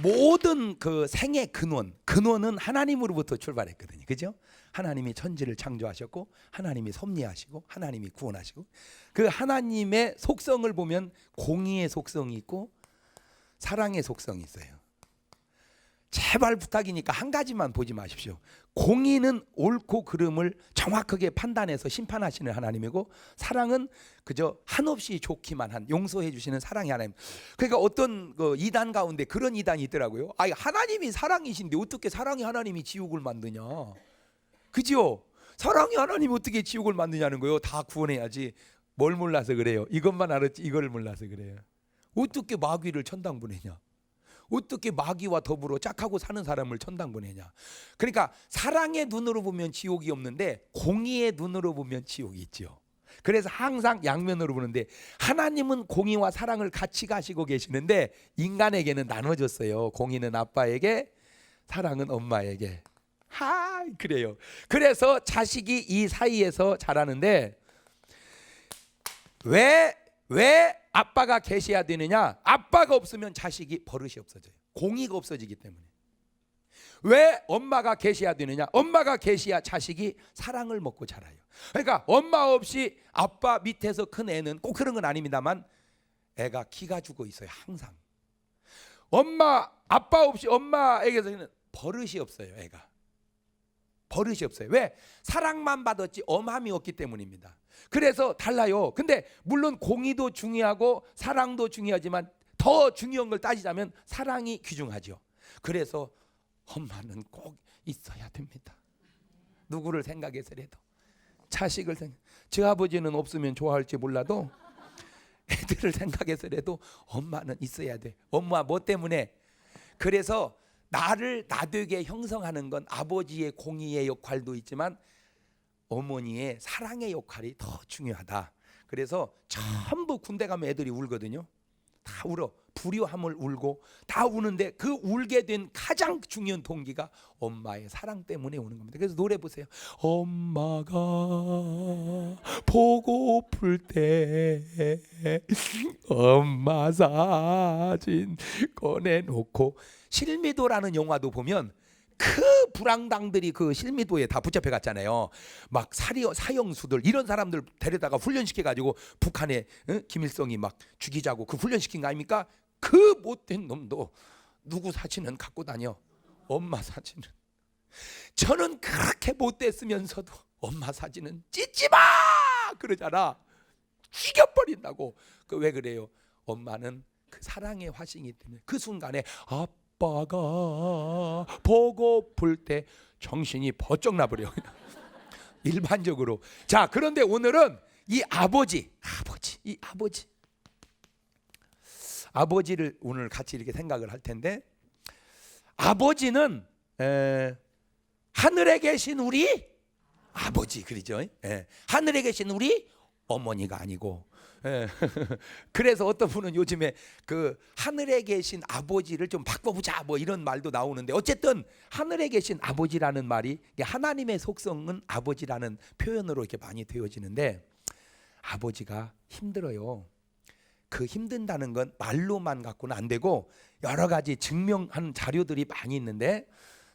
모든 그 생의 근원은 하나님으로부터 출발했거든요. 그죠? 하나님이 천지를 창조하셨고 하나님이 섭리하시고 하나님이 구원하시고 그 하나님의 속성을 보면 공의의 속성이 있고 사랑의 속성이 있어요. 제발 부탁이니까 한 가지만 보지 마십시오. 공의는 옳고 그름을 정확하게 판단해서 심판하시는 하나님이고 사랑은 그저 한없이 좋기만 한 용서해 주시는 사랑의 하나님. 그러니까 어떤 그 이단 가운데 그런 이단이 있더라고요. 아니 하나님이 사랑이신데 어떻게 사랑의 하나님이 지옥을 만드냐. 그죠? 사랑의 하나님이 어떻게 지옥을 만드냐는 거예요. 다 구원해야지. 뭘 몰라서 그래요? 이것만 알았지 이걸 몰라서 그래요. 어떻게 마귀를 천당 보내냐. 어떻게 마귀와 더불어 짝하고 사는 사람을 천당 보내냐. 그러니까 사랑의 눈으로 보면 지옥이 없는데 공의의 눈으로 보면 지옥이 있죠. 그래서 항상 양면으로 보는데 하나님은 공의와 사랑을 같이 가시고 계시는데 인간에게는 나눠졌어요. 공의는 아빠에게 사랑은 엄마에게. 그래요. 그래서 자식이 이 사이에서 자라는데 왜 아빠가 계셔야 되느냐? 아빠가 없으면 자식이 버릇이 없어져요. 공의가 없어지기 때문에. 왜 엄마가 계셔야 되느냐? 엄마가 계셔야 자식이 사랑을 먹고 자라요. 그러니까 엄마 없이 아빠 밑에서 큰 애는 꼭 그런 건 아닙니다만 애가 기가 죽어 있어요. 항상. 아빠 없이 엄마에게서는 버릇이 없어요. 애가. 버릇이 없어요. 왜? 사랑만 받았지 엄함이 없기 때문입니다. 그래서 달라요. 근데 물론 공의도 중요하고 사랑도 중요하지만 더 중요한 걸 따지자면 사랑이 귀중하죠. 그래서 엄마는 꼭 있어야 됩니다. 누구를 생각해서라도 자식을 제 아버지는 없으면 좋아할지 몰라도 애들을 생각해서라도 엄마는 있어야 돼. 엄마 뭐 때문에? 그래서 나를 나되게 형성하는 건 아버지의 공의의 역할도 있지만 어머니의 사랑의 역할이 더 중요하다. 그래서 전부 군대 가면 애들이 울거든요. 다 울어. 불효함을 울고 다 우는데 그 울게 된 가장 중요한 동기가 엄마의 사랑 때문에 우는 겁니다. 그래서 노래 보세요. 엄마가 보고플 때 엄마 사진 꺼내놓고. 실미도라는 영화도 보면 그 불황당들이 그 실미도에 다 붙잡혀 갔잖아요. 막 사형수들 이런 사람들 데려다가 훈련시켜 가지고 북한에 김일성이 막 죽이자고 그 훈련시킨 거 아닙니까? 그 못된 놈도 누구 사진은 갖고 다녀? 엄마 사진은. 저는 그렇게 못됐으면서도 엄마 사진은 찢지 마 그러잖아. 죽여버린다고. 그 왜 그래요? 엄마는 그 사랑의 화신이기 때문에 그 순간에 아빠가 보고플 때 정신이 번쩍 나버려요. 일반적으로. 자, 그런데 오늘은 이 아버지를 오늘 같이 이렇게 생각을 할 텐데 아버지는 하늘에 계신 우리 아버지 그러죠. 하늘에 계신 우리 어머니가 아니고. 그래서 어떤 분은 요즘에 그 하늘에 계신 아버지를 좀 바꿔보자 뭐 이런 말도 나오는데 어쨌든 하늘에 계신 아버지라는 말이 하나님의 속성은 아버지라는 표현으로 이렇게 많이 되어지는데 아버지가 힘들어요. 그 힘든다는 건 말로만 갖고는 안 되고 여러 가지 증명한 자료들이 많이 있는데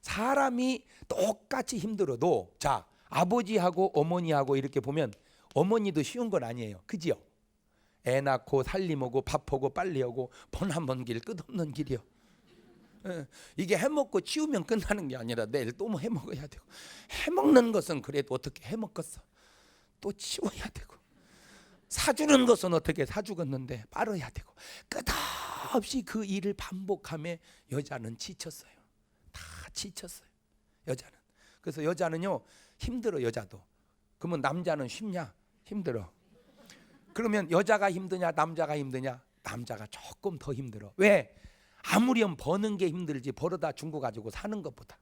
사람이 똑같이 힘들어도 자 아버지하고 어머니하고 이렇게 보면 어머니도 쉬운 건 아니에요. 그지요? 애 낳고 살림하고 밥하고 빨래하고 번한번 길 끝없는 길이요. 이게 해먹고 치우면 끝나는 게 아니라 내일 또 뭐 해먹어야 되고 해먹는 것은 그래도 어떻게 해먹겠어. 또 치워야 되고 사주는 것은 어떻게 사주겠는데 빨아야 되고 끝없이 그 일을 반복하며 여자는 지쳤어요. 다 지쳤어요. 여자는. 그래서 여자는요 힘들어. 여자도. 그러면 남자는 쉽냐? 힘들어. 그러면 여자가 힘드냐 남자가 힘드냐? 남자가 조금 더 힘들어. 왜? 아무렴 버는 게 힘들지 벌어다 준 거 가지고 사는 것보다.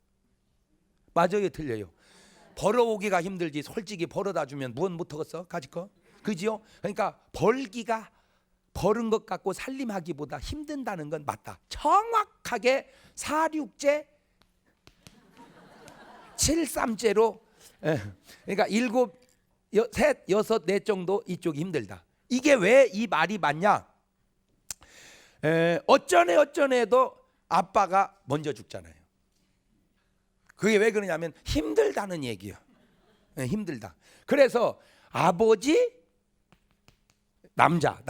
맞아요 틀려요? 벌어오기가 힘들지 솔직히 벌어다 주면 무언 못하겠어? 가질 거? 그지요? 그러니까 벌은 것 갖고 살림하기보다 힘든다는 건 맞다. 정확하게 4,6제 7,3제로 그러니까 7, 3, 6, 4 정도 이쪽이 힘들다. 이게 왜 이 말이 맞냐? 어쩌네도 아빠가 먼저 죽잖아요. 그게 왜 그러냐면 힘들다는 얘기예요. 네, 힘들다. 그래서 아버지, 남자,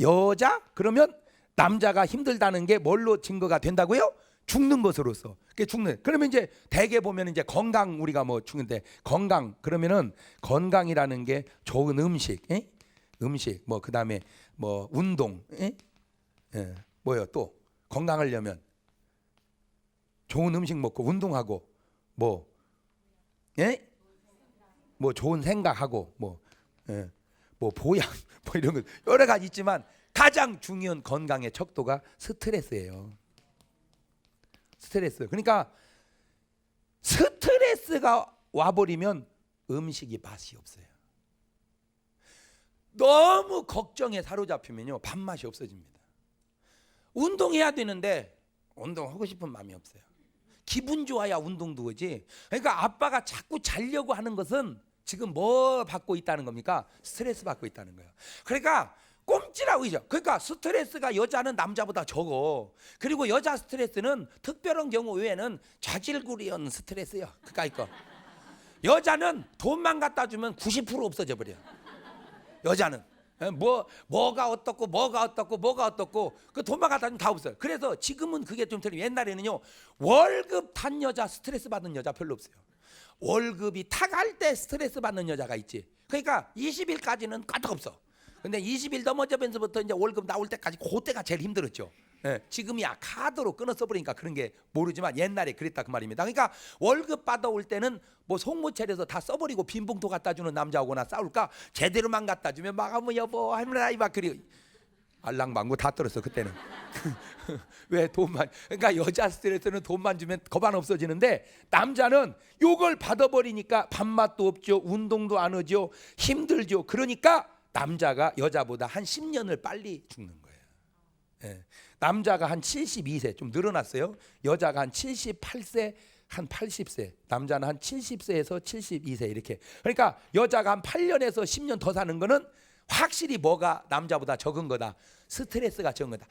여자, 그러면 남자가 힘들다는 게 뭘로 증거가 된다고요? 죽는 것으로서. 죽는. 그러면 이제 대개 보면 이제 건강, 우리가 뭐 죽는데 건강, 그러면은 건강이라는 게 좋은 음식, 음식, 뭐 그다음에 뭐 운동, 뭐요 또 건강하려면 좋은 음식 먹고 운동하고 뭐 좋은 생각하고 뭐 보양 뭐 이런 거 여러 가지 있지만 가장 중요한 건강의 척도가 스트레스예요. 스트레스. 그러니까 스트레스가 와버리면 음식이 맛이 없어요. 너무 걱정에 사로잡히면요 밥맛이 없어집니다. 운동해야 되는데 운동하고 싶은 마음이 없어요. 기분 좋아야 운동도 오지. 그러니까 아빠가 자꾸 자려고 하는 것은 지금 뭐 받고 있다는 겁니까? 스트레스 받고 있다는 거예요. 그러니까 꼼지라고 이죠. 그러니까 스트레스가 여자는 남자보다 적어. 그리고 여자 스트레스는 특별한 경우 외에는 자질구레한 스트레스예요. 그러니까 여자는 돈만 갖다 주면 90% 없어져 버려. 여자는 뭐가 어떻고 그 돈만 갖다 주면 다 없어요. 그래서 지금은 그게 좀 틀리면 옛날에는요 월급 탄 여자 스트레스 받는 여자 별로 없어요. 월급이 타갈 때 스트레스 받는 여자가 있지. 그러니까 20일까지는 까딱 없어. 근데 20일 넘어져면서부터 이제 월급 나올 때까지 그때가 제일 힘들었죠. 지금이야 카드로 끊어 써버리니까 그런 게 모르지만 옛날에 그랬다 그 말입니다. 그러니까 월급 받아올 때는 뭐 속못 차려서 다 써버리고 빈 봉투 갖다 주는 남자하고나 싸울까? 제대로만 갖다 주면 막 여보 할머니 막 그리 알랑방구 다 떨었어 그때는. 왜 돈만? 그러니까 여자 스트레스는 돈만 주면 거반 없어지는데 남자는 요걸 받아버리니까 밥맛도 없죠, 운동도 안 하죠, 힘들죠. 그러니까 남자가 여자보다 한 10년을 빨리 죽는 거예요. 남자가 한 72세 좀 늘어났어요. 여자가 한 78세, 한 80세, 남자는 한 70세에서 72세 이렇게. 그러니까 여자가 한 8년에서 10년 더 사는 거는 확실히 뭐가 남자보다 적은 거다. 스트레스가 적은 거다.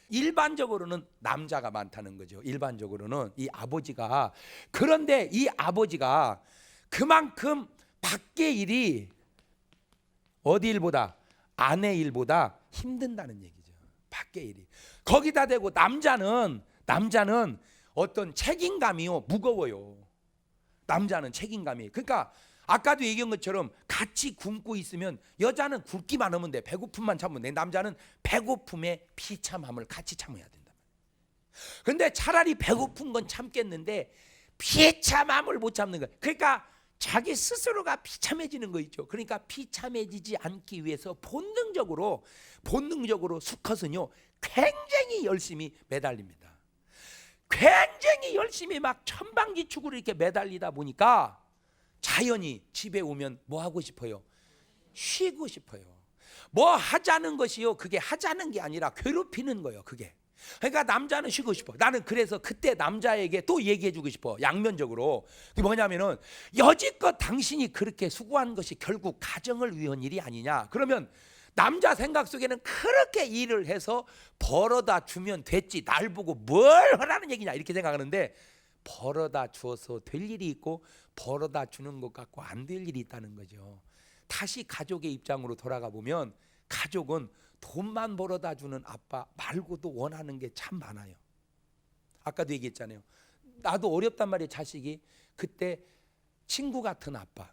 일반적으로는 남자가 많다는 거죠. 일반적으로는 이 아버지가. 그런데 이 아버지가 그만큼 밖의 일이 어디 일보다 아내 일보다 힘든다는 얘기죠. 밖의 일이. 거기다 대고 남자는 어떤 책임감이요 무거워요. 남자는 책임감이. 그러니까 아까도 얘기한 것처럼 같이 굶고 있으면 여자는 굶기만 하면 돼. 배고픔만 참으면 돼. 남자는 배고픔에 비참함을 같이 참아야 된다. 근데 차라리 배고픈 건 참겠는데 비참함을 못 참는 거야. 그러니까 자기 스스로가 비참해지는 거 있죠. 그러니까 비참해지지 않기 위해서 본능적으로 수컷은요 굉장히 열심히 매달립니다. 굉장히 열심히 막 천방지축으로 이렇게 매달리다 보니까 자연히 집에 오면 뭐 하고 싶어요? 쉬고 싶어요. 뭐 하자는 것이요 그게 하자는 게 아니라 괴롭히는 거예요. 그게. 그러니까 남자는 쉬고 싶어. 나는 그래서 그때 남자에게 또 얘기해주고 싶어. 양면적으로. 그게 뭐냐면은 여지껏 당신이 그렇게 수고한 것이 결국 가정을 위한 일이 아니냐. 그러면 남자 생각 속에는 그렇게 일을 해서 벌어다 주면 됐지. 날 보고 뭘 하라는 얘기냐 이렇게 생각하는데 벌어다 주어서 될 일이 있고 벌어다 주는 것 같고 안 될 일이 있다는 거죠. 다시 가족의 입장으로 돌아가 보면 가족은 돈만 벌어다 주는 아빠 말고도 원하는 게 참 많아요. 아까도 얘기했잖아요. 나도 어렵단 말이에요. 자식이. 그때 친구 같은 아빠,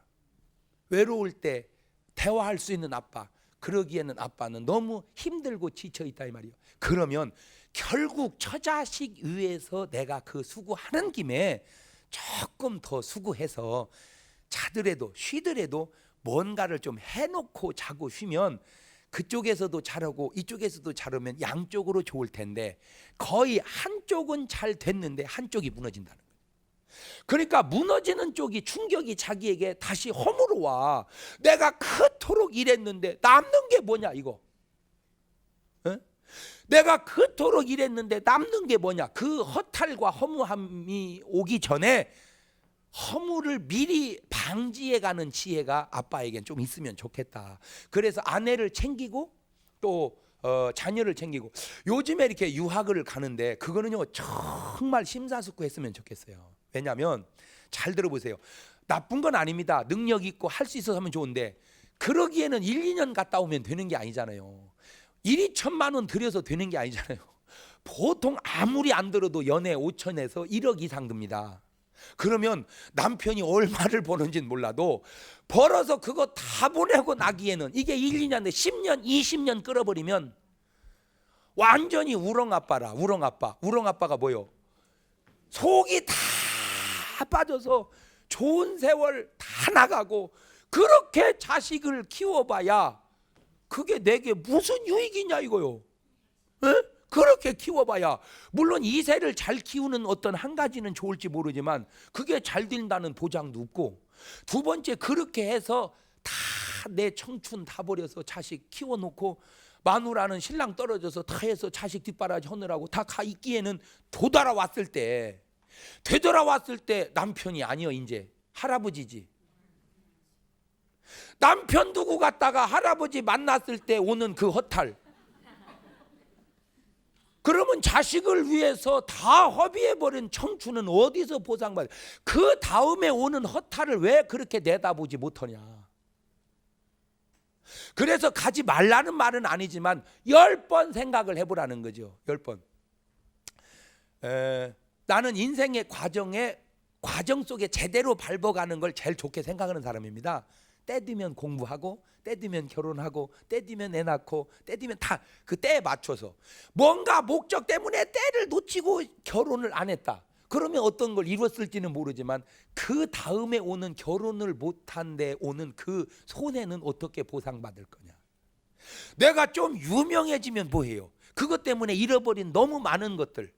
외로울 때 대화할 수 있는 아빠, 그러기에는 아빠는 너무 힘들고 지쳐 있다 이 말이에요. 그러면 결국 처자식 위해서 내가 그 수고하는 김에 조금 더 수고해서 자더라도 쉬더라도 뭔가를 좀 해놓고 자고 쉬면 그쪽에서도 잘하고 이쪽에서도 잘하면 양쪽으로 좋을 텐데 거의 한쪽은 잘 됐는데 한쪽이 무너진다는 거예요. 그러니까 무너지는 쪽이 충격이 자기에게 다시 허물어 와. 내가 그토록 일했는데 남는 게 뭐냐 이거. 내가 그토록 일했는데 남는 게 뭐냐. 그 허탈과 허무함이 오기 전에 허물을 미리 방지해가는 지혜가 아빠에겐 좀 있으면 좋겠다. 그래서 아내를 챙기고 또 자녀를 챙기고 요즘에 이렇게 유학을 가는데 그거는요 정말 심사숙고했으면 좋겠어요. 왜냐하면 잘 들어보세요. 나쁜 건 아닙니다. 능력 있고 할 수 있어서 하면 좋은데 그러기에는 1, 2년 갔다 오면 되는 게 아니잖아요. 1, 2천만 원 들여서 되는 게 아니잖아요. 보통 아무리 안 들어도 연애 5천에서 1억 이상 듭니다. 그러면 남편이 얼마를 버는지는 몰라도 벌어서 그거 다 보내고 나기에는 이게 1, 2년에 10년, 20년 끌어버리면 완전히 우렁아빠라. 우렁아빠. 우렁아빠가 뭐요? 속이 다 빠져서 좋은 세월 다 나가고 그렇게 자식을 키워봐야 그게 내게 무슨 유익이냐 이거요. 에? 그렇게 키워봐야 물론 2세를 잘 키우는 어떤 한 가지는 좋을지 모르지만 그게 잘 된다는 보장도 없고 두 번째 그렇게 해서 다 내 청춘 다 버려서 자식 키워놓고 마누라는 신랑 떨어져서 다 해서 자식 뒷바라지 하느라고 다 가 있기에는 되돌아왔을 때 남편이 아니여 이제 할아버지지. 남편 두고 갔다가 할아버지 만났을 때 오는 그 허탈. 그러면 자식을 위해서 다 허비해버린 청춘은 어디서 보상받아? 그 다음에 오는 허탈을 왜 그렇게 내다보지 못하냐? 그래서 가지 말라는 말은 아니지만 10번 생각을 해보라는 거죠. 10번. 나는 인생의 과정 속에 제대로 밟아가는 걸 제일 좋게 생각하는 사람입니다. 때 되면 공부하고 때 되면 결혼하고 때 되면 애 낳고 때 되면 다 그 때에 맞춰서 뭔가 목적 때문에 때를 놓치고 결혼을 안 했다. 그러면 어떤 걸 이뤘을지는 모르지만 그 다음에 오는 결혼을 못한 데 오는 그 손해는 어떻게 보상받을 거냐. 내가 좀 유명해지면 뭐해요? 그것 때문에 잃어버린 너무 많은 것들.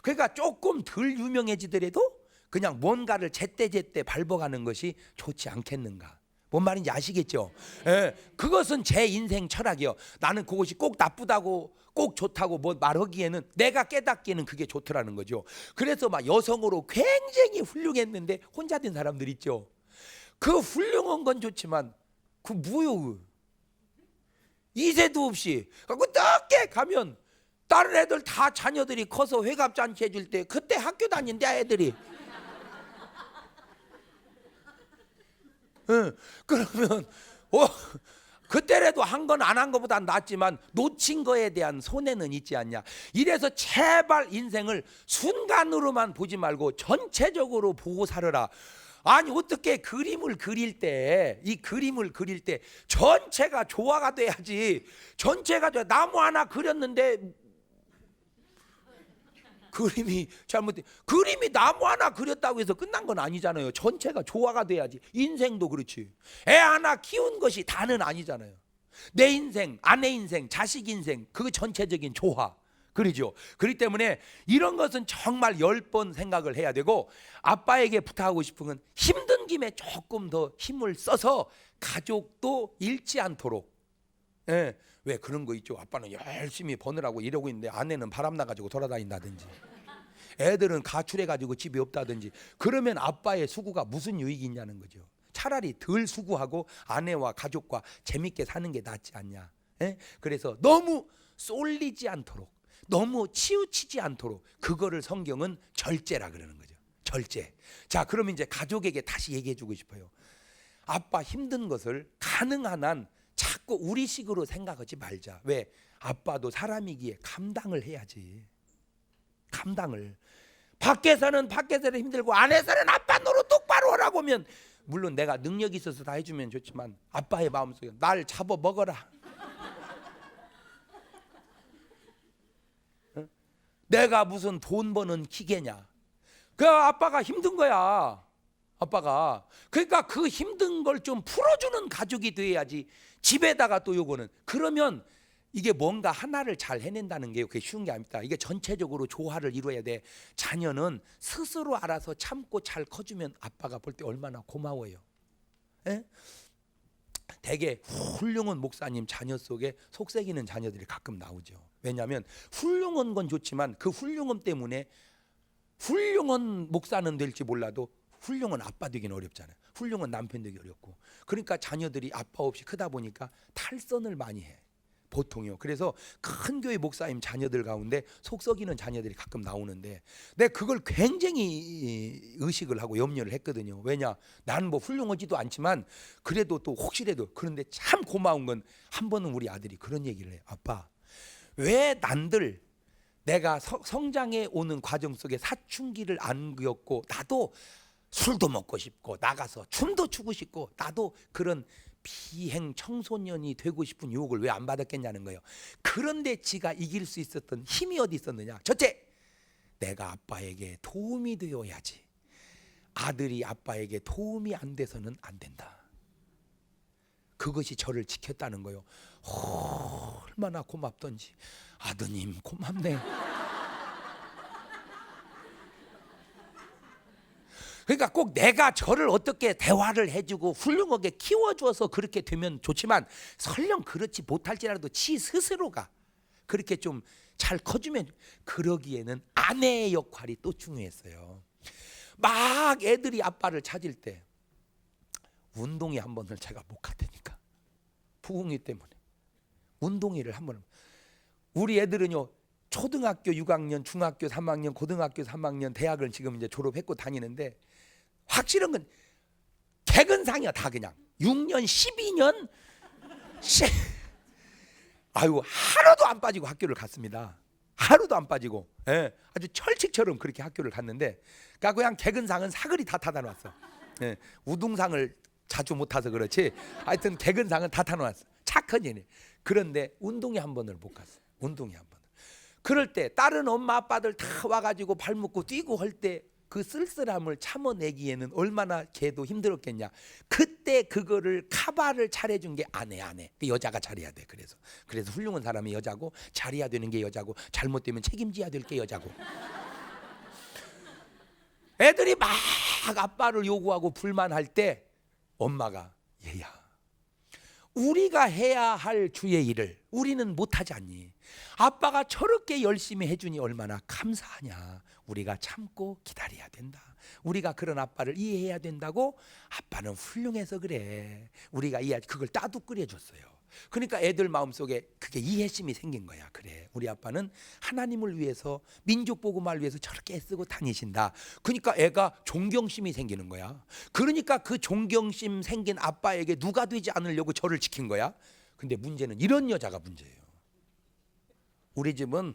그러니까 조금 덜 유명해지더라도 그냥 뭔가를 제때제때 밟아가는 것이 좋지 않겠는가. 뭔 말인지 아시겠죠? 예, 그것은 제 인생 철학이요. 나는 그것이 꼭 나쁘다고 꼭 좋다고 뭐 말하기에는 내가 깨닫기에는 그게 좋더라는 거죠. 그래서 막 여성으로 굉장히 훌륭했는데 혼자 된 사람들 있죠. 그 훌륭한 건 좋지만 그 뭐요? 이세도 없이 갖고 늦게 가면 다른 애들 다 자녀들이 커서 회갑잔치 해줄 때 그때 학교 다닌대 애들이. 그러면 그때라도 한 건 안 한 것보다 낫지만 놓친 거에 대한 손해는 있지 않냐. 이래서 제발 인생을 순간으로만 보지 말고 전체적으로 보고 살아라. 아니 어떻게 그림을 그릴 때 이 그림을 그릴 때 전체가 조화가 돼야지. 전체가 돼. 나무 하나 그렸는데 그림이 잘못돼. 그림이 나무 하나 그렸다고 해서 끝난 건 아니잖아요. 전체가 조화가 돼야지. 인생도 그렇지. 애 하나 키운 것이 다는 아니잖아요. 내 인생, 아내 인생, 자식 인생 그 전체적인 조화. 그러죠. 그렇기 때문에 이런 것은 정말 10번 생각을 해야 되고 아빠에게 부탁하고 싶은 건 힘든 김에 조금 더 힘을 써서 가족도 잃지 않도록. 예. 왜 그런 거 있죠. 아빠는 열심히 버느라고 이러고 있는데 아내는 바람 나가지고 돌아다닌다든지 애들은 가출해가지고 집이 없다든지 그러면 아빠의 수고가 무슨 유익이 있냐는 거죠. 차라리 덜 수고하고 아내와 가족과 재밌게 사는 게 낫지 않냐. 예? 그래서 너무 쏠리지 않도록 너무 치우치지 않도록 그거를 성경은 절제라 그러는 거죠. 절제. 자, 그러면 이제 가족에게 다시 얘기해 주고 싶어요. 아빠 힘든 것을 가능한 한 자꾸 우리식으로 생각하지 말자. 왜? 아빠도 사람이기에 감당을 해야지. 감당을. 밖에서는 힘들고 안에서는 아빠 노릇 똑바로 하라고 하면 물론 내가 능력이 있어서 다 해주면 좋지만 아빠의 마음속에 날 잡아 먹어라. 어? 내가 무슨 돈 버는 기계냐. 그 아빠가 힘든 거야. 아빠가. 그러니까 그 힘든 걸 좀 풀어주는 가족이 돼야지. 집에다가 또 요거는 그러면 이게 뭔가 하나를 잘 해낸다는 게 그게 쉬운 게 아닙니다. 이게 전체적으로 조화를 이루어야 돼. 자녀는 스스로 알아서 참고 잘 커주면 아빠가 볼 때 얼마나 고마워요. 에? 되게 훌륭한 목사님 자녀 속에 속썩이는 자녀들이 가끔 나오죠. 왜냐하면 훌륭한 건 좋지만 그 훌륭함 때문에 훌륭한 목사는 될지 몰라도 훌륭한 아빠 되기는 어렵잖아요. 훌륭한 남편 되기 어렵고. 그러니까 자녀들이 아빠 없이 크다 보니까 탈선을 많이 해. 보통이요. 그래서 큰 교회 목사님 자녀들 가운데 속 썩이는 자녀들이 가끔 나오는데 내가 그걸 굉장히 의식을 하고 염려를 했거든요. 왜냐, 나는 뭐 훌륭하지도 않지만 그래도 또 혹시라도. 그런데 참 고마운 건 한 번은 우리 아들이 그런 얘기를 해요. 아빠, 왜 난들 내가 성장해 오는 과정 속에 사춘기를 안 겪고 나도 술도 먹고 싶고 나가서 춤도 추고 싶고 나도 그런 비행 청소년이 되고 싶은 유혹을 왜 안 받았겠냐는 거예요. 그런데 지가 이길 수 있었던 힘이 어디 있었느냐. 첫째, 내가 아빠에게 도움이 되어야지. 아들이 아빠에게 도움이 안 돼서는 안 된다. 그것이 저를 지켰다는 거예요. 얼마나 고맙던지. 아드님 고맙네. 그러니까 꼭 내가 저를 어떻게 대화를 해주고 훌륭하게 키워줘서 그렇게 되면 좋지만 설령 그렇지 못할지라도 지 스스로가 그렇게 좀 잘 커주면, 그러기에는 아내의 역할이 또 중요했어요. 막 애들이 아빠를 찾을 때 운동회 한 번을 제가 못 갔다니까. 부흥회 때문에 운동회를 한 번을. 우리 애들은요, 초등학교 6학년, 중학교 3학년, 고등학교 3학년, 대학을 지금 이제 졸업했고 다니는데 확실한 건 개근상이야. 다 그냥 6년, 12년 아유, 하루도 안 빠지고 학교를 갔습니다. 하루도 안 빠지고, 예, 아주 철칙처럼 그렇게 학교를 갔는데, 그러니까 그냥 개근상은 사거리 다 타다 놨어. 예, 우등상을 자주 못 타서 그렇지 하여튼 개근상은 다 타놓았어. 착한 얘네. 그런데 운동회 한 번을 못 갔어요. 운동회 한 번을. 그럴 때 다른 엄마 아빠들 다 와가지고 발 묶고 뛰고 할 때 그 쓸쓸함을 참아내기에는 얼마나 걔도 힘들었겠냐. 그때 그거를 카바를 잘해준 게 아내. 그 여자가 잘해야 돼. 그래서 훌륭한 사람이 여자고 잘해야 되는 게 여자고 잘못되면 책임져야 될 게 여자고. 애들이 막 아빠를 요구하고 불만할 때 엄마가, 얘야, 우리가 해야 할 주의 일을 우리는 못하지 않니? 아빠가 저렇게 열심히 해주니 얼마나 감사하냐. 우리가 참고 기다려야 된다. 우리가 그런 아빠를 이해해야 된다고. 아빠는 훌륭해서 그래. 우리가 그걸 따뜻끓여줬어요. 그러니까 애들 마음속에 그게 이해심이 생긴 거야. 그래, 우리 아빠는 하나님을 위해서, 민족 복음을 위해서 저렇게 애쓰고 다니신다. 그러니까 애가 존경심이 생기는 거야. 그러니까 그 존경심 생긴 아빠에게 누가 되지 않으려고 저를 지킨 거야. 근데 문제는 이런 여자가 문제예요. 우리 집은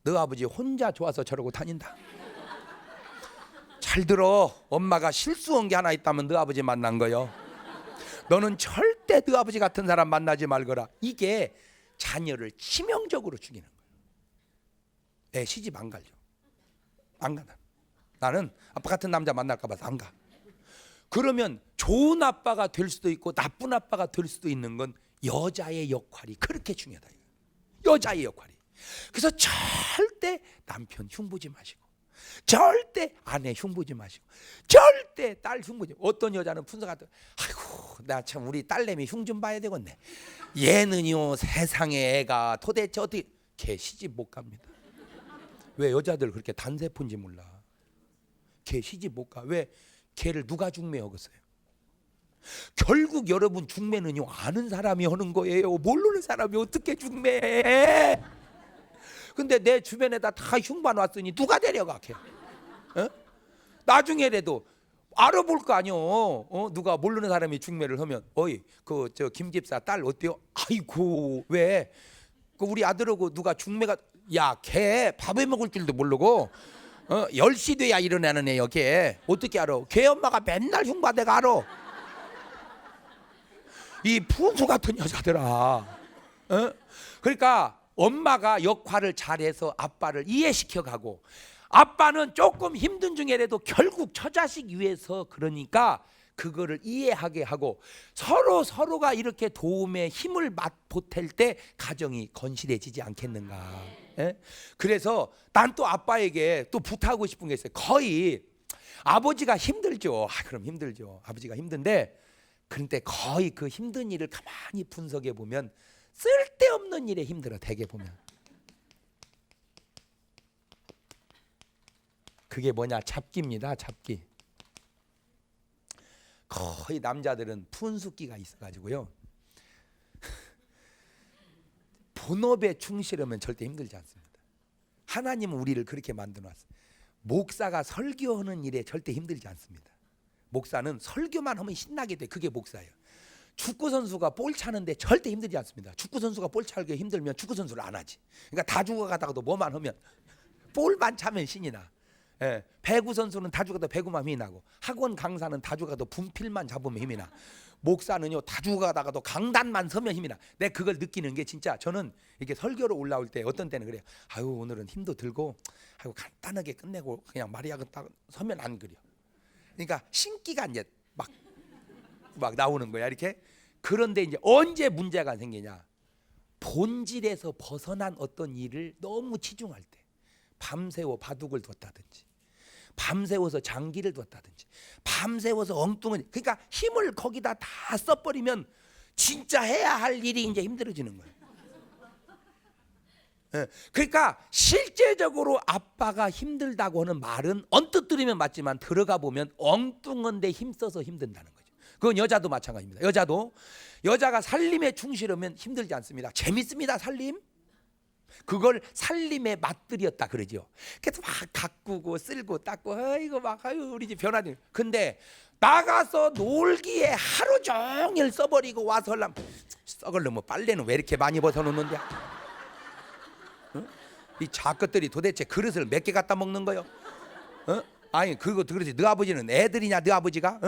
너 아버지 혼자 좋아서 저러고 다닌다. 잘 들어. 엄마가 실수한 게 하나 있다면 너 아버지 만난 거요. 너는 절대 너 아버지 같은 사람 만나지 말거라. 이게 자녀를 치명적으로 죽이는 거예요. 애 시집 안 가죠. 안 가. 나는 아빠 같은 남자 만날까 봐서 안 가. 그러면 좋은 아빠가 될 수도 있고 나쁜 아빠가 될 수도 있는 건 여자의 역할이 그렇게 중요하다. 여자의 역할이. 그래서 절대 남편 흉보지 마시고, 절대 아내 흉보지 마시고, 절대 딸 흉보지. 어떤 여자는 분석하더라. 아이고, 나 참 우리 딸내미 흉 좀 봐야 되겠네. 얘는요, 세상에 애가 도대체 어떻게. 걔 시집 못 갑니다. 왜 여자들 그렇게 단세포인지 몰라. 걔 시집 못 가. 왜? 걔를 누가 중매하겠어요? 결국 여러분, 중매는요, 아는 사람이 하는 거예요. 모르는 사람이 어떻게 중매해? 근데 내 주변에다 다 흉봐 놨으니 누가 데려가 걔? 어? 나중에라도 알아볼 거 아니요. 누가 모르는 사람이 중매를 하면, 어이, 그 저 김집사 딸 어때요? 아이고, 왜? 그 우리 아들하고 누가 중매가. 야, 걔 밥에 먹을 줄도 모르고 10시 돼야 일어나는 애요. 걔 어떻게 알아? 걔 엄마가 맨날 흉봐대가 알아. 이 푼수 같은 여자들아. 그러니까 엄마가 역할을 잘해서 아빠를 이해시켜가고, 아빠는 조금 힘든 중에라도 결국 처자식 위해서, 그러니까 그거를 이해하게 하고 서로가 이렇게 도움의 힘을 보탤 때 가정이 건실해지지 않겠는가. 예? 그래서 난 또 아빠에게 또 부탁하고 싶은 게 있어요. 거의 아버지가 힘들죠. 그럼 힘들죠. 아버지가 힘든데, 그런데 거의 그 힘든 일을 가만히 분석해 보면 쓸데없는 일에 힘들어. 대개 보면 그게 뭐냐, 잡기입니다. 잡기. 거의 남자들은 푼숙기가 있어가지고요, 본업에 충실하면 절대 힘들지 않습니다. 하나님은 우리를 그렇게 만들어 놨어요. 목사가 설교하는 일에 절대 힘들지 않습니다. 목사는 설교만 하면 신나게 돼. 그게 목사예요. 축구 선수가 볼 차는데 절대 힘들지 않습니다. 축구 선수가 볼 차기 힘들면 축구 선수를 안 하지. 그러니까 다 죽어가다가도 뭐만 하면 볼만 차면 신이 나. 예, 배구 선수는 다 죽어도 배구만 힘이 나고, 학원 강사는 다 죽어도 분필만 잡으면 힘이 나. 목사는요 다 죽어가다가도 강단만 서면 힘이 나. 내가 그걸 느끼는 게 진짜, 저는 이게 설교로 올라올 때 어떤 때는 그래요. 아유 오늘은 힘도 들고 아유 간단하게 끝내고 그냥 마리아가 딱 서면 안 그려. 그러니까 신기가 이제 막 나오는 거야 이렇게. 그런데 이제 언제 문제가 생기냐, 본질에서 벗어난 어떤 일을 너무 치중할 때, 밤새워 바둑을 뒀다든지, 밤새워서 장기를 뒀다든지, 밤새워서 엉뚱한, 그러니까 힘을 거기다 다 써버리면 진짜 해야 할 일이 이제 힘들어지는 거예요. 예, 그러니까 실제적으로 아빠가 힘들다고 하는 말은 언뜻 들으면 맞지만 들어가 보면 엉뚱한 데 힘써서 힘든다는 거죠. 그건 여자도 마찬가지입니다. 여자가 살림에 충실하면 힘들지 않습니다. 재밌습니다. 살림. 그걸 살림의 맛들이었다 그러죠. 그래서 막 가꾸고 쓸고 닦고 아이고 막 아유 우리 집 변화돼. 근데 나가서 놀기에 하루 종일 써버리고 와서 하려면 썩을 놈의 빨래는 왜 이렇게 많이 벗어놓는데? 어? 이 작것들이 도대체 그릇을 몇 개 갖다 먹는 거요? 아니 그거 그렇지. 너 아버지는 애들이냐 너 아버지가?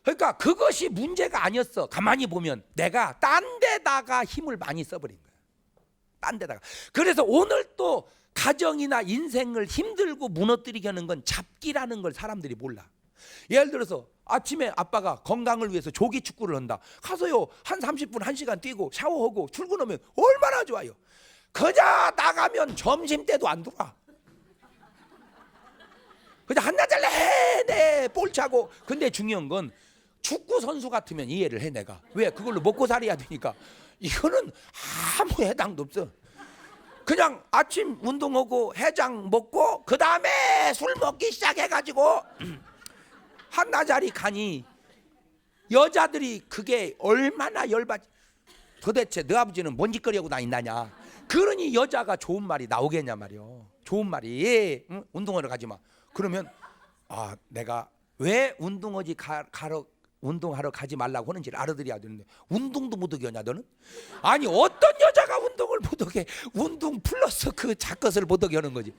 그러니까 그것이 문제가 아니었어. 가만히 보면 내가 딴 데다가 힘을 많이 써버린 거야. 딴 데다가. 그래서 오늘 또 가정이나 인생을 힘들고 무너뜨리게 하는 건 잡기라는 걸 사람들이 몰라. 예를 들어서 아침에 아빠가 건강을 위해서 조기 축구를 한다. 가서요 한 30분 1시간 뛰고 샤워하고 출근하면 얼마나 좋아요. 그저 나가면 점심때도 안 돌아. 그저 한나절 내내 볼 차고. 근데 중요한 건 축구 선수 같으면 이해를 해 내가. 왜? 그걸로 먹고 살아야 되니까. 이거는 아무 해당도 없어. 그냥 아침 운동하고 해장 먹고 그 다음에 술 먹기 시작해가지고 한나자리 가니 여자들이 그게 얼마나 열받지. 도대체 너 아버지는 뭔 짓거리 하고 다닌다냐. 그러니 여자가 좋은 말이 나오겠냐 말이요. 좋은 말이 운동하러 가지 마. 그러면 아 내가 왜 운동하러 가지 말라고 하는지를 알아들어야 되는데 운동도 못하게 하냐 너는? 아니 어떤 여자가 운동을 못하게, 운동 플러스 그 작것을 못하게 하는 거지.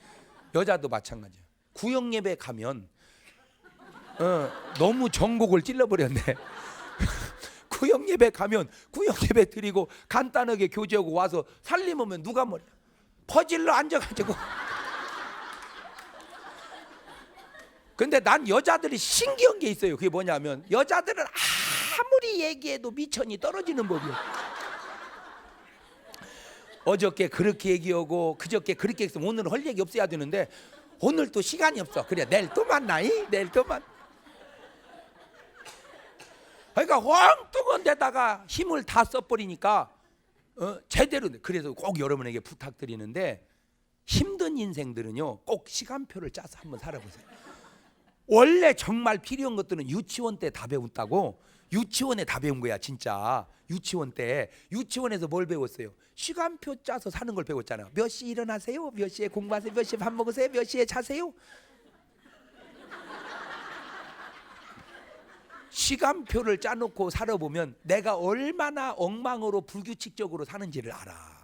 여자도 마찬가지야. 구역예배 가면 너무 전곡을 찔러버렸네. 구역예배 가면 구역예배 드리고 간단하게 교제하고 와서 살림하면 누가 뭐래? 퍼질러 앉아가지고. 근데 난 여자들이 신기한 게 있어요. 그게 뭐냐면 여자들은 아무리 얘기해도 미천이 떨어지는 법이에요. 어저께 그렇게 얘기하고 그저께 그렇게 했으면 오늘은 할 얘기 없어야 되는데 오늘 또 시간이 없어. 그래 내일 또 만나이? 내일 또 그러니까 엉뚱한 데다가 힘을 다 써버리니까 제대로. 그래서 꼭 여러분에게 부탁드리는데 힘든 인생들은요 꼭 시간표를 짜서 한번 살아보세요. 원래 정말 필요한 것들은 유치원 때 다 배웠다고. 유치원에 다 배운 거야 진짜. 유치원 때 유치원에서 뭘 배웠어요? 시간표 짜서 사는 걸 배웠잖아요. 몇 시 일어나세요? 몇 시에 공부하세요? 몇 시에 밥 먹으세요? 몇 시에 자세요? 시간표를 짜놓고 살아보면 내가 얼마나 엉망으로 불규칙적으로 사는지를 알아.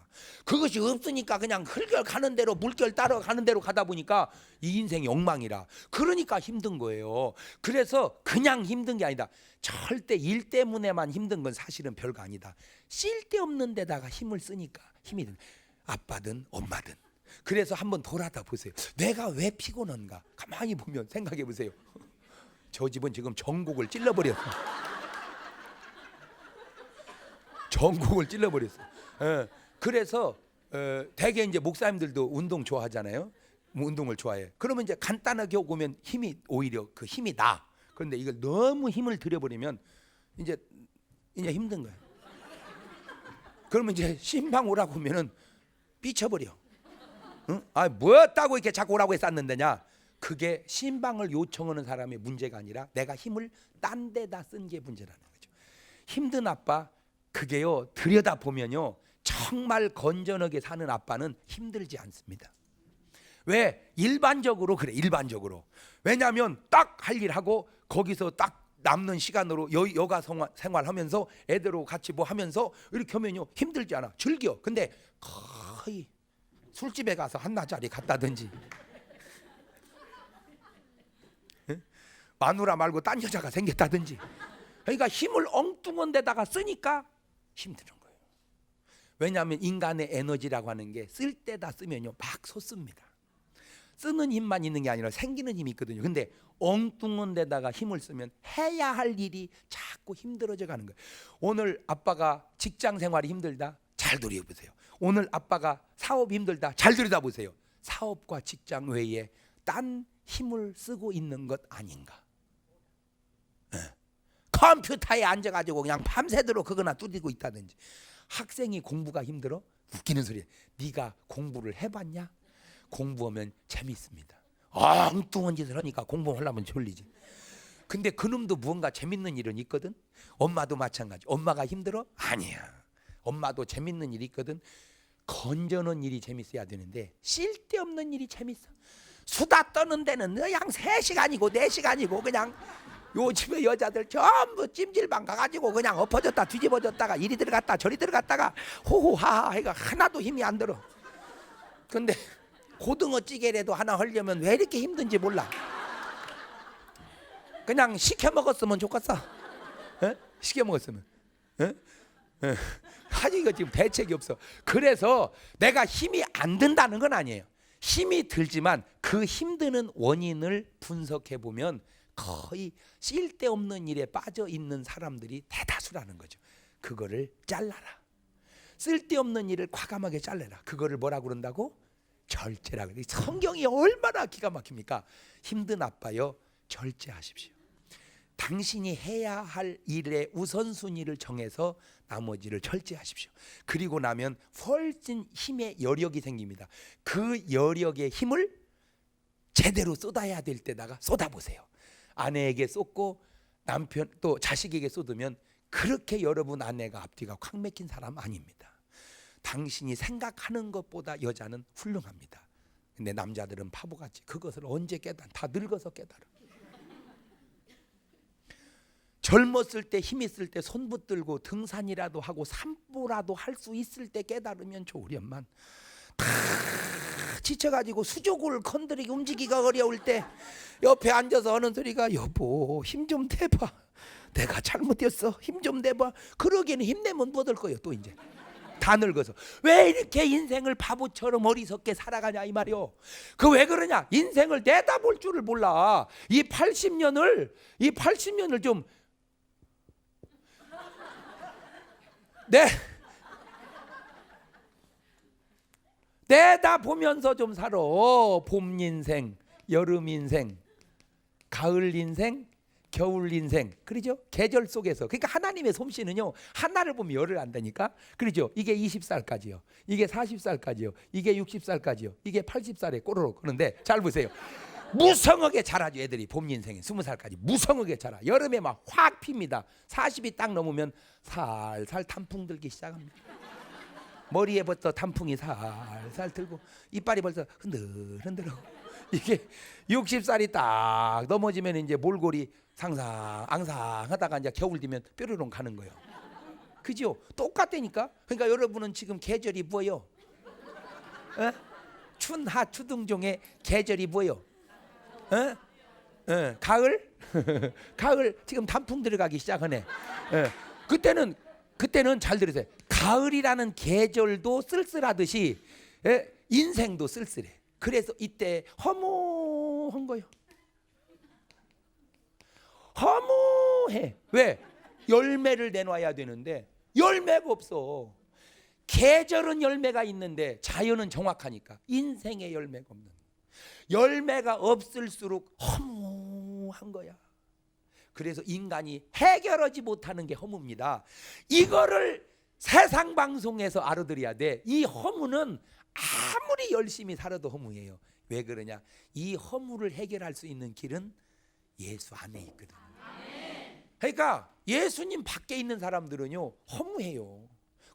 그것이 없으니까 그냥 흘결 가는 대로 물결 따라가는 대로 가다 보니까 이 인생이 엉망이라. 그러니까 힘든 거예요. 그래서 그냥 힘든 게 아니다. 절대 일 때문에만 힘든 건 사실은 별거 아니다. 쓸데없는 데다가 힘을 쓰니까 힘이 든. 아빠든 엄마든. 그래서 한번 돌아다 보세요. 내가 왜 피곤한가? 가만히 보면 생각해 보세요. 저 집은 지금 전곡을 찔러버렸어. 전곡을 찔러버렸어. 그래서 대개 이제 목사님들도 운동 좋아하잖아요. 운동을 좋아해. 그러면 이제 간단하게 오면 힘이 오히려 그 힘이 나. 그런데 이걸 너무 힘을 들여버리면 이제 힘든 거예요. 그러면 이제 신방 오라고 하면은 삐쳐버려. 응? 아 뭐였다고 이렇게 자꾸 오라고 했었는데냐. 그게 신방을 요청하는 사람의 문제가 아니라 내가 힘을 딴 데다 쓴 게 문제라는 거죠. 힘든 아빠 그게요 들여다 보면요 정말 건전하게 사는 아빠는 힘들지 않습니다. 왜? 일반적으로 그래. 일반적으로. 왜냐하면 딱 할 일 하고 거기서 딱 남는 시간으로 여가 생활하면서 애들하고 같이 뭐 하면서 이렇게 하면요 힘들지 않아. 즐겨. 근데 거의 술집에 가서 한나자리 갔다든지 마누라 말고 딴 여자가 생겼다든지, 그러니까 힘을 엉뚱한 데다가 쓰니까 힘드는 거예요. 왜냐하면 인간의 에너지라고 하는 게 쓸 때다 쓰면요 막 솟습니다. 쓰는 힘만 있는 게 아니라 생기는 힘이 있거든요. 근데 엉뚱한 데다가 힘을 쓰면 해야 할 일이 자꾸 힘들어져 가는 거예요. 오늘 아빠가 직장 생활이 힘들다, 잘 들여보세요. 오늘 아빠가 사업이 힘들다, 잘 들여다보세요. 사업과 직장 외에 딴 힘을 쓰고 있는 것 아닌가. 컴퓨터에 앉아가지고 그냥 밤새도록 그거나 두드리고 있다든지. 학생이 공부가 힘들어? 웃기는 소리야. 네가 공부를 해봤냐? 공부하면 재밌습니다. 엉뚱한 짓을 하니까 공부하려면 졸리지. 근데 그놈도 무언가 재밌는 일은 있거든. 엄마도 마찬가지. 엄마가 힘들어? 아니야. 엄마도 재밌는 일이 있거든. 건전한 일이 재밌어야 되는데 쓸데없는 일이 재밌어. 수다 떠는 데는 그냥 3시간이고 4시간이고 그냥 요즘에 여자들 전부 찜질방 가가지고 그냥 엎어졌다 뒤집어졌다가 이리 들어갔다 저리 들어갔다가 호호하하 해가 하나도 힘이 안 들어. 근데 고등어찌개라도 하나 하려면 왜 이렇게 힘든지 몰라. 그냥 시켜 먹었으면 좋겠어. 시켜 먹었으면. 아니 이거 지금 대책이 없어. 그래서 내가 힘이 안 든다는 건 아니에요. 힘이 들지만 그 힘드는 원인을 분석해 보면 거의 쓸데없는 일에 빠져 있는 사람들이 대다수라는 거죠. 그거를 잘라라. 쓸데없는 일을 과감하게 잘라라. 그거를 뭐라고 그런다고? 절제라 그래. 성경이 얼마나 기가 막힙니까? 힘든 아빠요, 절제하십시오. 당신이 해야 할 일의 우선순위를 정해서 나머지를 절제하십시오. 그리고 나면 훨씬 힘의 여력이 생깁니다. 그 여력의 힘을 제대로 쏟아야 될 때다가 쏟아보세요. 아내에게 쏟고 남편 또 자식에게 쏟으면 그렇게 여러분 아내가 앞뒤가 콱 막힌 사람 아닙니다. 당신이 생각하는 것보다 여자는 훌륭합니다. 근데 남자들은 바보같이 그것을 언제 깨달아? 다 늙어서 깨달아. 젊었을 때 힘 있을 때 손 붙들고 등산이라도 하고 산보라도 할 수 있을 때 깨달으면 좋으련만 다 지쳐가지고 수족을 건드리기 움직이기가 어려울 때 옆에 앉아서 하는 소리가 여보 힘 좀 대봐. 내가 잘못했어. 힘 좀 대봐. 그러기에는 힘내면 못 얻을 거예요. 또 이제 다 늙어서. 왜 이렇게 인생을 바보처럼 어리석게 살아가냐 이 말이요. 그 왜 그러냐. 인생을 내다볼 줄을 몰라. 이 80년을 좀 내다보면서 좀 살아. 봄 인생, 여름 인생, 가을 인생, 겨울 인생, 그러죠? 계절 속에서. 그러니까 하나님의 솜씨는요, 하나를 보면 열을 안다니까. 그러죠? 이게 20살까지요, 이게 40살까지요, 이게 60살까지요, 이게 80살에 꼬르륵 그런데 잘 보세요. 무성하게 자라죠. 애들이 봄 인생에 20살까지 무성하게 자라. 여름에 막 확 핍니다. 40이 딱 넘으면 살살 단풍 들기 시작합니다. 머리에부터 단풍이 살살 들고 이빨이 벌써 흔들흔들하고. 이게 60살이 딱 넘어지면 이제 몰골이 앙상하다가 이제 겨울 되면 뾰로롱 가는 거예요. 그죠? 똑같다니까. 그러니까 여러분은 지금 계절이 뭐예요? 춘하 추등종의 계절이 뭐예요? 가을? 가을 지금 단풍 들어가기 시작하네. 그때는 잘 들으세요. 가을이라는 계절도 쓸쓸하듯이 인생도 쓸쓸해. 그래서 이때 허무한 거예요. 허무해. 왜? 열매를 내놔야 되는데 열매가 없어. 계절은 열매가 있는데 자연은 정확하니까 인생의 열매가 없는 거야. 열매가 없을수록 허무한 거야. 그래서 인간이 해결하지 못하는 게 허무입니다. 이거를 세상 방송에서 알아들어야 돼. 이 허무는 아무리 열심히 살아도 허무해요. 왜 그러냐? 이 허무를 해결할 수 있는 길은 예수 안에 있거든. 그러니까 예수님 밖에 있는 사람들은요 허무해요.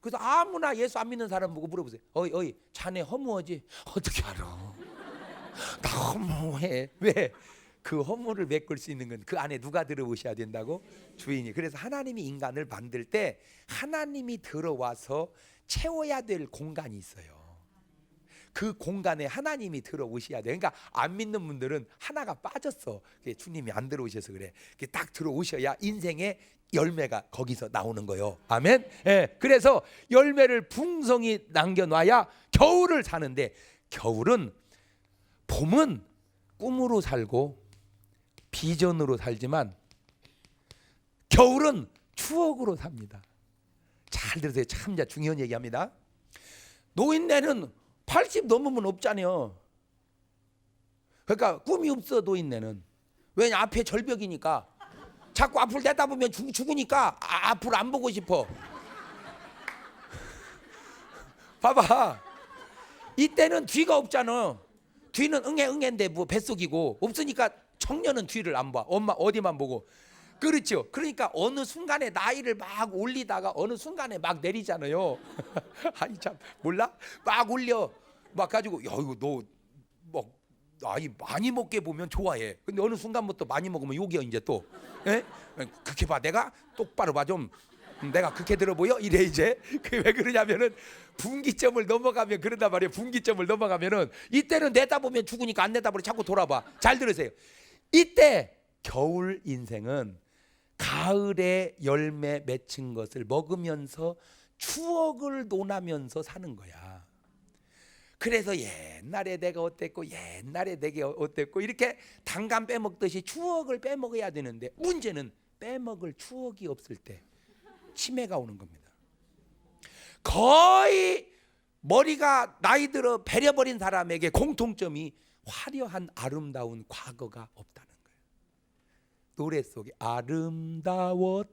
그래서 아무나 예수 안 믿는 사람 보고 물어보세요. 어이 자네 허무하지? 어떻게 알아? 나 허무해. 왜? 그 허물을 메꿀 수 있는 건 그 안에 누가 들어오셔야 된다고? 주인이. 그래서 하나님이 인간을 만들 때 하나님이 들어와서 채워야 될 공간이 있어요. 그 공간에 하나님이 들어오셔야 돼. 그러니까 안 믿는 분들은 하나가 빠졌어. 주님이 안 들어오셔서 그래. 딱 들어오셔야 인생의 열매가 거기서 나오는 거예요. 아멘. 예. 그래서 열매를 풍성히 남겨놔야 겨울을 사는데, 겨울은 봄은 꿈으로 살고 비전으로 살지만 겨울은 추억으로 삽니다. 잘 들으세요. 참 중요한 얘기합니다. 노인네는 80 넘으면 없잖아요. 그러니까 꿈이 없어 노인네는. 왜냐? 앞에 절벽이니까. 자꾸 앞을 내다보면 죽으니까 앞을 안 보고 싶어. 봐봐. 이때는 뒤가 없잖아. 뒤는 응애인데 뭐 뱃속이고, 없으니까 청년은 뒤를 안 봐. 엄마 어디만 보고. 그렇죠. 그러니까 어느 순간에 나이를 막 올리다가 어느 순간에 막 내리잖아요. 아니 참 몰라? 막 올려. 막 가지고 야 이거 너 뭐 나이 많이 먹게 보면 좋아해. 근데 어느 순간부터 많이 먹으면 욕이야 이제 또. 예? 그렇게 봐. 내가 똑바로 봐 좀. 내가 그렇게 들어 보여? 이래 이제. 왜 그러냐면은 분기점을 넘어가면 그런단 말이에요. 분기점을 넘어가면은 이때는 내다보면 죽으니까 안 내다보고 자꾸 돌아봐. 잘 들으세요. 이때 겨울 인생은 가을에 열매 맺힌 것을 먹으면서 추억을 논하면서 사는 거야. 그래서 옛날에 내가 어땠고 옛날에 내가 어땠고 이렇게 단감 빼먹듯이 추억을 빼먹어야 되는데, 문제는 빼먹을 추억이 없을 때 치매가 오는 겁니다. 거의 머리가 나이 들어 배려버린 사람에게 공통점이 화려한 아름다운 과거가 없다는 거예요. 노래 속에 아름다웠던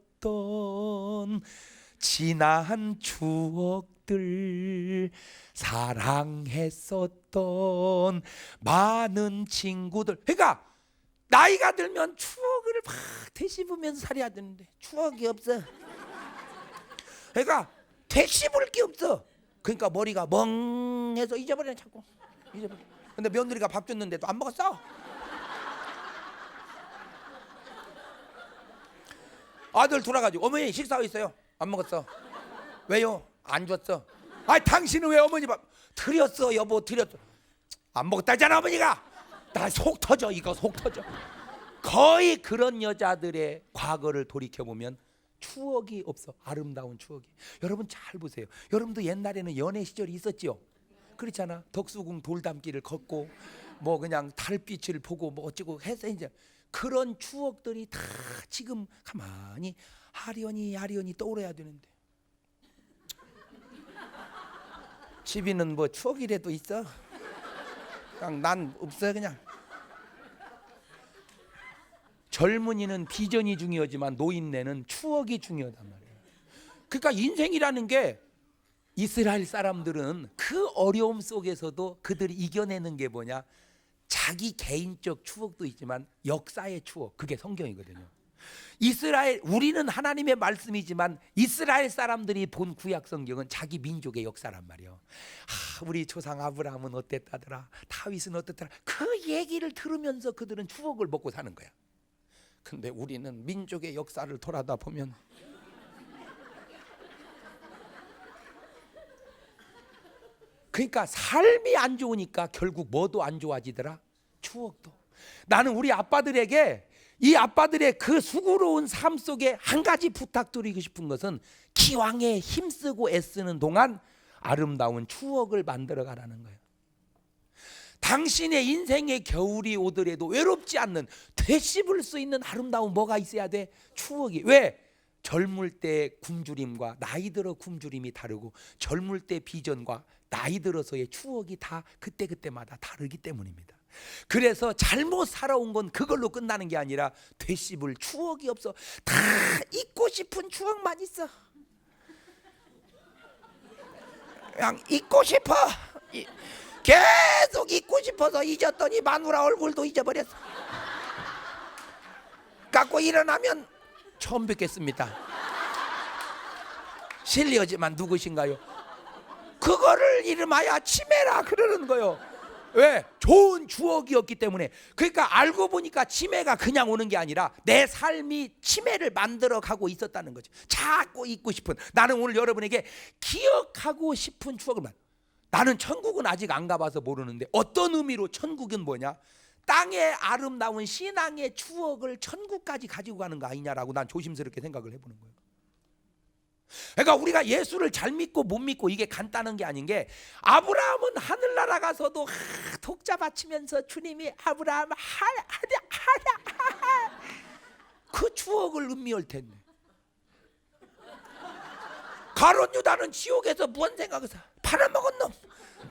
지난 추억들, 사랑했었던 많은 친구들. 그러니까 나이가 들면 추억을 막 되씹으면서 살아야 되는데 추억이 없어. 그러니까 되씹을 게 없어. 그러니까 머리가 멍해서 잊어버려. 자꾸 잊어버려. 근데 며느리가 밥 줬는데도 안 먹었어. 아들 돌아가지고 어머니 식사하고 있어요. 안 먹었어. 왜요? 안 줬어. 아니 당신은 왜 어머니 밥 드렸어 여보 드렸어. 안 먹었다잖아 어머니가. 나 속 터져. 이거 속 터져. 거의 그런 여자들의 과거를 돌이켜보면 추억이 없어. 아름다운 추억이. 여러분 잘 보세요. 여러분도 옛날에는 연애 시절이 있었지요. 그렇잖아. 덕수궁 돌담길을 걷고 뭐 그냥 달빛을 보고 뭐 어쩌고 해서 이제 그런 추억들이 다 지금 가만히 아련히 떠오르야 되는데, 집이는 뭐 추억이라도 있어? 그냥 난 없어요. 그냥 젊은이는 비전이 중요하지만 노인네는 추억이 중요하단 말이에요. 그러니까 인생이라는 게, 이스라엘 사람들은 그 어려움 속에서도 그들이 이겨내는 게 뭐냐? 자기 개인적 추억도 있지만 역사의 추억, 그게 성경이거든요. 이스라엘, 우리는 하나님의 말씀이지만 이스라엘 사람들이 본 구약 성경은 자기 민족의 역사란 말이에요. 우리 조상 아브라함은 어땠다더라, 다윗은 어땠더라, 그 얘기를 들으면서 그들은 추억을 먹고 사는 거야. 근데 우리는 민족의 역사를 돌아다 보면 그러니까 삶이 안 좋으니까 결국 뭐도 안 좋아지더라? 추억도. 나는 우리 아빠들에게, 이 아빠들의 그 수고로운 삶 속에 한 가지 부탁드리고 싶은 것은 기왕에 힘쓰고 애쓰는 동안 아름다운 추억을 만들어 가라는 거예요. 당신의 인생의 겨울이 오더라도 외롭지 않는, 되씹을 수 있는 아름다운 뭐가 있어야 돼? 추억이. 왜? 젊을 때 굶주림과 나이 들어 굶주림이 다르고, 젊을 때 비전과 나이 들어서의 추억이 다 그때마다 다르기 때문입니다. 그래서 잘못 살아온 건 그걸로 끝나는 게 아니라 되씹을 추억이 없어. 다 잊고 싶은 추억만 있어. 그냥 잊고 싶어. 계속 잊고 싶어서 잊었더니 마누라 얼굴도 잊어버렸어. 갖고 일어나면 처음 뵙겠습니다. 실례지만 누구신가요? 그거를 이름하여 치매라 그러는 거요. 왜? 좋은 추억이었기 때문에. 그러니까 알고 보니까 치매가 그냥 오는 게 아니라 내 삶이 치매를 만들어 가고 있었다는 거죠. 자꾸 잊고 싶은, 나는 오늘 여러분에게 기억하고 싶은 추억을 나는 천국은 아직 안 가봐서 모르는데 어떤 의미로 천국은 뭐냐? 땅의 아름다운 신앙의 추억을 천국까지 가지고 가는 거 아니냐라고 난 조심스럽게 생각을 해보는 거예요. 그러니까 우리가 예수를 잘 믿고 못 믿고 이게 간단한 게 아닌 게, 아브라함은 하늘나라 가서도 독자 바치면서 주님이 아브라함 하랴 그 추억을 음미할 텐데, 가룟 유다는 지옥에서 무슨 생각해서 팔아먹은 놈,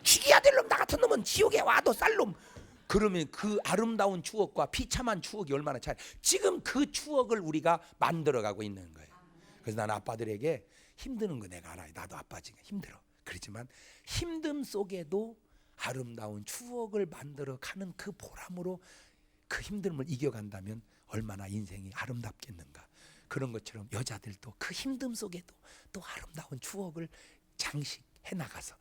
죽여야 될 놈, 나 같은 놈은 지옥에 와도 쌀 놈. 그러면 그 아름다운 추억과 비참한 추억이 얼마나 차이. 지금 그 추억을 우리가 만들어가고 있는 거예요. 그래서 나는 아빠들에게 힘드는 거 내가 알아요. 나도 아빠 지금 힘들어. 그렇지만 힘듦 속에도 아름다운 추억을 만들어가는 그 보람으로 그 힘듦을 이겨간다면 얼마나 인생이 아름답겠는가. 그런 것처럼 여자들도 그 힘듦 속에도 또 아름다운 추억을 장식해 나가서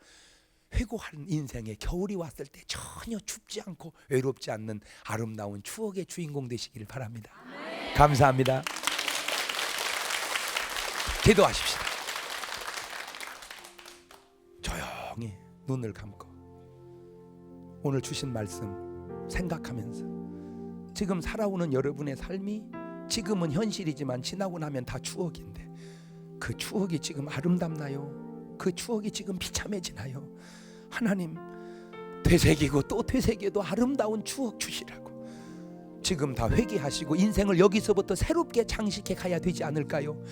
회고한 인생에 겨울이 왔을 때 전혀 춥지 않고 외롭지 않는 아름다운 추억의 주인공 되시기를 바랍니다. 감사합니다. 기도하십시다. 조용히 눈을 감고 오늘 주신 말씀 생각하면서 지금 살아오는 여러분의 삶이 지금은 현실이지만 지나고 나면 다 추억인데, 그 추억이 지금 아름답나요? 그 추억이 지금 비참해지나요? 하나님, 되새기고 또 되새겨도 아름다운 추억 주시라고 지금 다 회개하시고 인생을 여기서부터 새롭게 장식해 가야 되지 않을까요?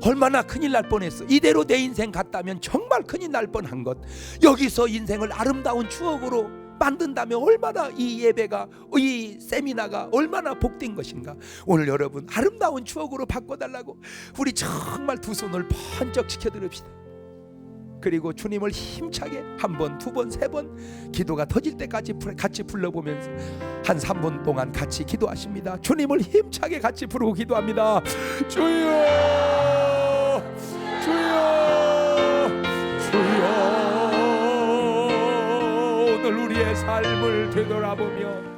얼마나 큰일 날 뻔했어. 이대로 내 인생 갔다면 정말 큰일 날 뻔한 것, 여기서 인생을 아름다운 추억으로 만든다면 얼마나 이 예배가, 이 세미나가 얼마나 복된 것인가. 오늘 여러분 아름다운 추억으로 바꿔달라고 우리 정말 두 손을 번쩍 지켜드립시다. 그리고 주님을 힘차게 한 번, 두 번, 세 번 기도가 터질 때까지 같이 불러보면서 한 3분 동안 같이 기도하십니다. 주님을 힘차게 같이 부르고 기도합니다. 주여, 주여, 주여. 오늘 우리의 삶을 되돌아보며